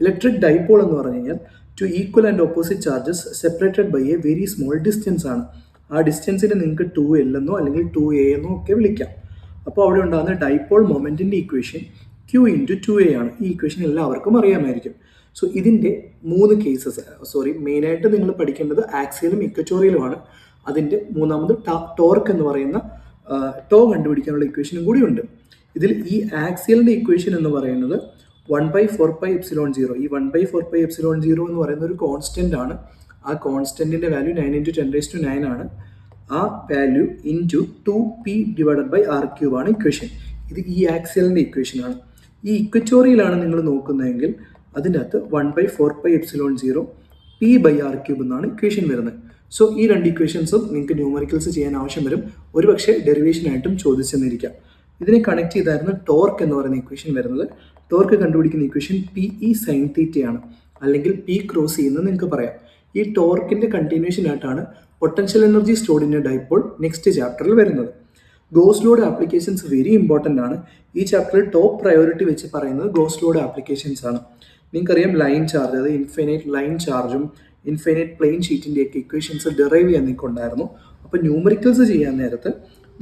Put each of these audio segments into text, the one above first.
Electric dipole എന്ന് പറഞ്ഞു കഴിഞ്ഞാൽ two equal and opposite charges separated by a very small distance ആണ്. ആ ഡിസ്റ്റൻസിനെ നിങ്ങൾക്ക് 2L എന്നോ അല്ലെങ്കിൽ 2A എന്നോ ഒക്കെ വിളിക്കാം. അപ്പോൾ അവിടെ ഉണ്ടാകുന്ന ഡൈപോൾ മൊമെന്റിന്റെ ഇക്വേഷൻ Q ഇൻറ്റു 2A ആണ്. ഈ ഇക്വേഷൻ എല്ലാവർക്കും അറിയാമായിരിക്കും. സോ ഇതിൻ്റെ 3 കേസസ്, മെയിനായിട്ട് നിങ്ങൾ പഠിക്കേണ്ടത് ആക്സിയലും ഇക്വറ്റോറിയലുമാണ്. അതിൻ്റെ മൂന്നാമത് ടോർക്ക് എന്ന് പറയുന്ന ടോ കണ്ടുപിടിക്കാനുള്ള ഇക്വേഷനും കൂടി ഉണ്ട്. ഇതിൽ ഈ ആക്സിയലിൻ്റെ ഇക്വേഷൻ എന്ന് പറയുന്നത് 1/4πε0. ഈ 1/4πε0 എന്ന് പറയുന്ന ഒരു കോൺസ്റ്റന്റ് ആണ്. ആ കോൺസ്റ്റന്റിന്റെ വാല്യൂ 9 × 10⁹ ആണ്. ആ വാല്യൂ ഇൻറ്റു 2p/r³ ആണ് ഇക്വേഷൻ. ഇത് ഈ ആക്സിയലിന്റെ ഇക്വേഷൻ ആണ്. ഈ ഇക്വറ്റോറിയലാണ് നിങ്ങൾ നോക്കുന്നതെങ്കിൽ അതിൻ്റെ അകത്ത് 1/4πε0 p/r³ എന്നാണ് ഇക്വേഷൻ വരുന്നത്. സോ ഈ രണ്ട് ഇക്വേഷൻസും നിങ്ങൾക്ക് ന്യൂമറിക്കൽസ് ചെയ്യാൻ ആവശ്യം വരും. ഒരുപക്ഷെ ഡെറിവേഷനായിട്ടും ചോദിച്ചെന്നിരിക്കാം. ഇതിനെ കണക്ട് ചെയ്തായിരുന്നു ടോർക്ക് എന്ന് പറയുന്ന ഇക്വേഷൻ വരുന്നത്. ടോർക്ക് കണ്ടുപിടിക്കുന്ന ഇക്വേഷൻ PE sin θ ആണ്, അല്ലെങ്കിൽ P ക്രോസ് E എന്ന് നിങ്ങൾക്ക് പറയാം. ഈ ടോർക്കിന്റെ കണ്ടിന്യൂഷൻ ആയിട്ടാണ് potential energy stored in A dipole next ചാപ്റ്ററിൽ വരുന്നത്. Goes load applications very important ആണ്. ഈ ചാപ്റ്ററിൽ ടോപ്പ് പ്രയോറിറ്റി വെച്ച് പറയുന്നത് ഗോസ് ലോഡ് ആപ്ലിക്കേഷൻസ് ആണ്. നിങ്ങൾക്കറിയാം ലൈൻ ചാർജ്, അതായത് ഇൻഫൈനൈറ്റ് ലൈൻ ചാർജും ഇൻഫൈനൈറ്റ് പ്ലെയിൻ ഷീറ്റിൻ്റെയൊക്കെ ഇക്വേഷൻസ് ഡെറൈവ് ചെയ്യാൻ നിൽക്കുന്നുണ്ടായിരുന്നു. അപ്പോൾ ന്യൂമറിക്കൽസ് ചെയ്യാൻ നേരത്ത്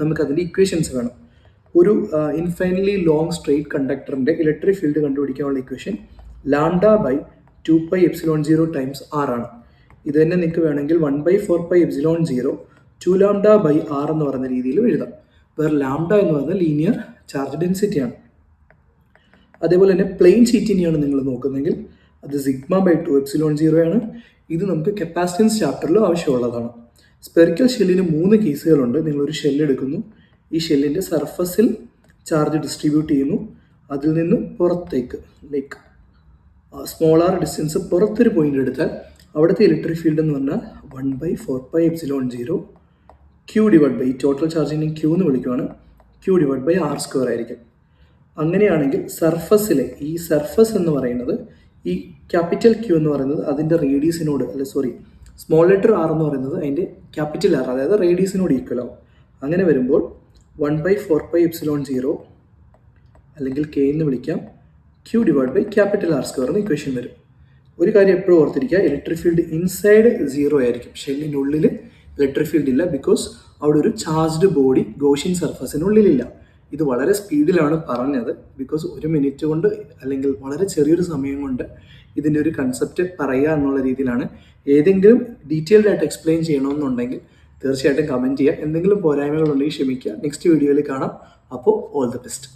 നമുക്കതിൻ്റെ ഇക്വേഷൻസ് വേണം. ഒരു ഇൻഫൈനറ്റ്ലി ലോങ് സ്ട്രെയിറ്റ് കണ്ടക്ടറിൻ്റെ ഇലക്ട്രിക് ഫീൽഡ് കണ്ടുപിടിക്കാനുള്ള ഇക്വേഷൻ λ/2πε0 ടൈംസ് r ആണ്. ഇത് തന്നെ നിങ്ങൾക്ക് വേണമെങ്കിൽ 1/4πε0 2λ/r എന്ന് പറയുന്ന രീതിയിൽ എഴുതാം. വേറെ ലാംഡ എന്ന് പറയുന്നത് ലീനിയർ ചാർജ് ഡെൻസിറ്റി ആണ്. അതേപോലെ തന്നെ പ്ലെയിൻ ഷീറ്റിനെയാണ് നിങ്ങൾ നോക്കുന്നതെങ്കിൽ അത് σ/2ε0 ആണ്. ഇത് നമുക്ക് കപ്പാസിറ്റൻസ് ചാപ്റ്ററിലും ആവശ്യമുള്ളതാണ്. സ്പെറിക്കൽ ഷെല്ലിന് 3 കേസുകളുണ്ട്. നിങ്ങളൊരു ഷെല്ല് എടുക്കുന്നു, ഈ ഷെല്ലിൻ്റെ സർഫസിൽ ചാർജ് ഡിസ്ട്രിബ്യൂട്ട് ചെയ്യുന്നു, അതിൽ നിന്ന് പുറത്തേക്ക് ലൈക്ക് സ്മോളർ ഡിസ്റ്റൻസ് പുറത്തൊരു പോയിന്റ് എടുത്താൽ അവിടുത്തെ ഇലക്ട്രിക് ഫീൽഡ് എന്ന് പറഞ്ഞാൽ 1/4πε0 Q/, ടോട്ടൽ ചാർജിനെ Q എന്ന് വിളിക്കുകയാണ്, Q/r² ആയിരിക്കും. അങ്ങനെയാണെങ്കിൽ സർഫസിലെ ഈ സർഫസ് എന്ന് പറയുന്നത് ഈ ക്യാപിറ്റൽ Q എന്ന് പറയുന്നത് അതിൻ്റെ റേഡിയസിനോട് സ്മോൾ ലെറ്റർ r എന്ന് പറയുന്നത് അതിൻ്റെ ക്യാപിറ്റൽ R, അതായത് റേഡിയസിനോട് ഈക്വൽ ആവും. അങ്ങനെ വരുമ്പോൾ 1/4πε0 അല്ലെങ്കിൽ K എന്ന് വിളിക്കാം Q/R² എന്ന ഇക്വേഷൻ വരും. ഒരു കാര്യം എപ്പോഴും ഓർത്തിരിക്കുക, ഇലക്ട്രിക് ഫീൽഡ് ഇൻസൈഡ് 0 ആയിരിക്കും. ഷെല്ലിൻ്റെ ഉള്ളിൽ ഇലക്ട്രിക് ഫീൽഡ് ഇല്ല, ബിക്കോസ് അവിടെ ഒരു ചാർജ്ഡ് ബോഡി ഗോഷ്യൻ സർഫസിനുള്ളിലില്ല. ഇത് വളരെ സ്പീഡിലാണ് പറഞ്ഞത്, ബിക്കോസ് 1 മിനിറ്റ് കൊണ്ട് അല്ലെങ്കിൽ വളരെ ചെറിയൊരു സമയം കൊണ്ട് ഇതിൻ്റെ ഒരു കൺസെപ്റ്റ് പറയുക എന്നുള്ള രീതിയിലാണ്. ഏതെങ്കിലും ഡീറ്റെയിൽഡ് ആയിട്ട് എക്സ്പ്ലെയിൻ ചെയ്യണമെന്നുണ്ടെങ്കിൽ തീർച്ചയായിട്ടും കമൻറ്റ് ചെയ്യുക. എന്തെങ്കിലും പോരായ്മകളുണ്ടെങ്കിൽ ക്ഷമിക്കുക. നെക്സ്റ്റ് വീഡിയോയിൽ കാണാം. അപ്പോൾ ഓൾ ദി ബെസ്റ്റ്.